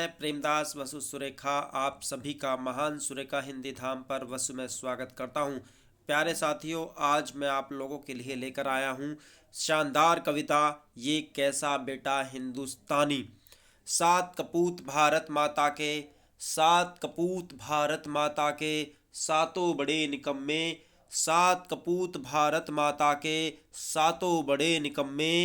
मैं प्रेमदास वसु सुरेखा आप सभी का महान सुरेखा हिंदी धाम पर वसु में स्वागत करता हूं। प्यारे साथियों, आज मैं आप लोगों के लिए लेकर आया हूं शानदार कविता ये कैसा बेटा हिंदुस्तानी। सात कपूत भारत माता के, सात कपूत भारत माता के, सातों बड़े निकम्मे। सात कपूत भारत माता के, सातों बड़े निकम्मे।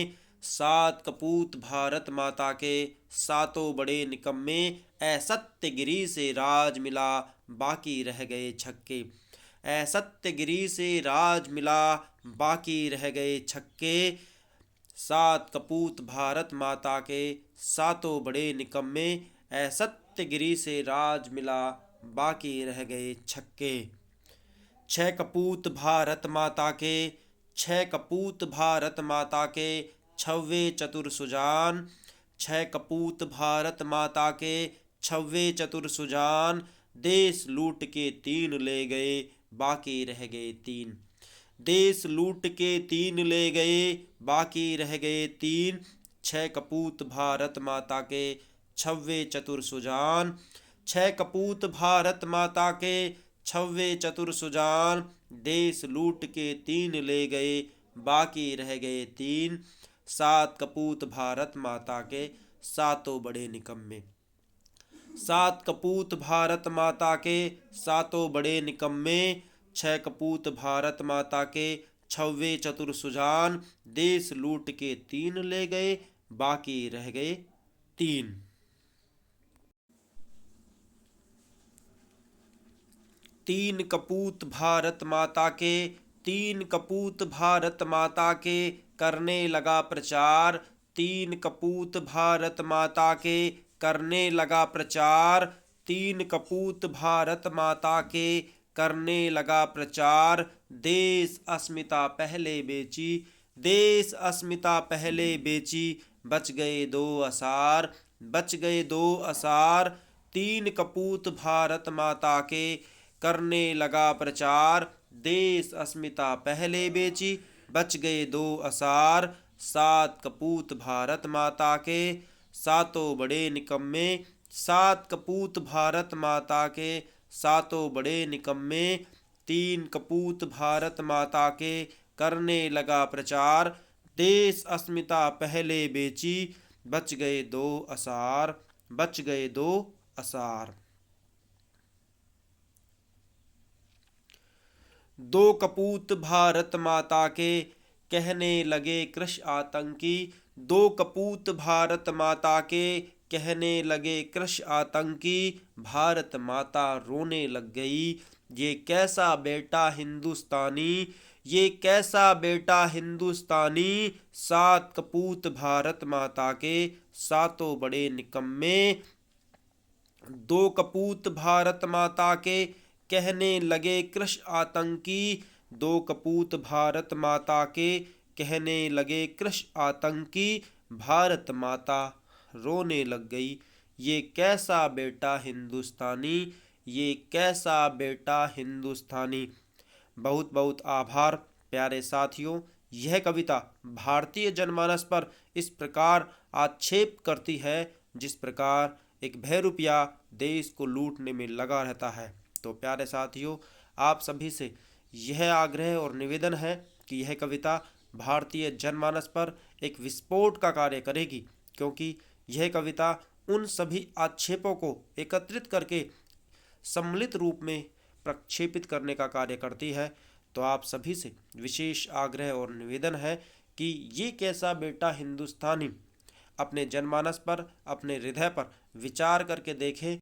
सात कपूत भारत माता के, सातों बड़े निकम्मे। असत्यगिरी से राज मिला, बाकी रह गए छक्के। असत्यगिरी से राज मिला, बाकी रह गए छक्के। सात कपूत भारत माता के, सातों बड़े निकम्मे। असत्यगिरी से राज मिला, बाकी रह गए छक्के। छह कपूत भारत माता के, छह कपूत भारत माता के, छव्वे चतुर सुजान। छह कपूत भारत माता के, छव्वे चतुर सुजान। देश लूट के तीन ले गए, बाकी रह गए तीन। देश लूट के तीन ले गए, बाकी रह गए तीन। छह कपूत भारत माता के, छव्वे चतुर सुजान। छह कपूत भारत माता के, छव्वे चतुर सुजान। देश लूट के तीन ले गए, बाकी रह गए तीन। सात कपूत भारत माता के, सातों बड़े निकम्मे। सात कपूत भारत माता के, सातों बड़े निकम्मे। छह कपूत भारत माता के, छव्वे चतुर सुजान। देश लूट के तीन ले गए, बाकी रह गए तीन। तीन कपूत भारत माता के, तीन कपूत भारत माता के, करने लगा प्रचार। तीन कपूत भारत माता के, करने लगा प्रचार। तीन कपूत भारत माता के, करने लगा प्रचार। देश अस्मिता पहले बेची, देश अस्मिता पहले बेची। बच गए दो असार, बच गए दो असार। तीन कपूत भारत माता के, करने लगा प्रचार। देश अस्मिता पहले बेची, बच गए दो असार। सात कपूत भारत माता के, सातों बड़े निकम्मे। सात कपूत भारत माता के, सातों बड़े निकम्मे। तीन कपूत भारत माता के, करने लगा प्रचार। देश अस्मिता पहले बेची, बच गए दो असार, बच गए दो असार। दो कपूत भारत माता के, कहने लगे कृष आतंकी। दो कपूत भारत माता के, कहने लगे कृष आतंकी। भारत माता रोने लग गई, ये कैसा बेटा हिंदुस्तानी, ये कैसा बेटा हिंदुस्तानी। सात कपूत भारत माता के, सातों बड़े निकम्मे। दो कपूत भारत माता के, कहने लगे कृष आतंकी। दो कपूत भारत माता के, कहने लगे कृष आतंकी। भारत माता रोने लग गई, ये कैसा बेटा हिंदुस्तानी, ये कैसा बेटा हिंदुस्तानी। बहुत बहुत आभार प्यारे साथियों। यह कविता भारतीय जनमानस पर इस प्रकार आक्षेप करती है जिस प्रकार एक बहरूपिया देश को लूटने में लगा रहता है। तो प्यारे साथियों, आप सभी से यह आग्रह और निवेदन है कि यह कविता भारतीय जनमानस पर एक विस्फोट का कार्य करेगी, क्योंकि यह कविता उन सभी आक्षेपों को एकत्रित करके सम्मिलित रूप में प्रक्षेपित करने का कार्य करती है। तो आप सभी से विशेष आग्रह और निवेदन है कि ये कैसा बेटा हिंदुस्तानी अपने जनमानस पर, अपने हृदय पर विचार करके देखें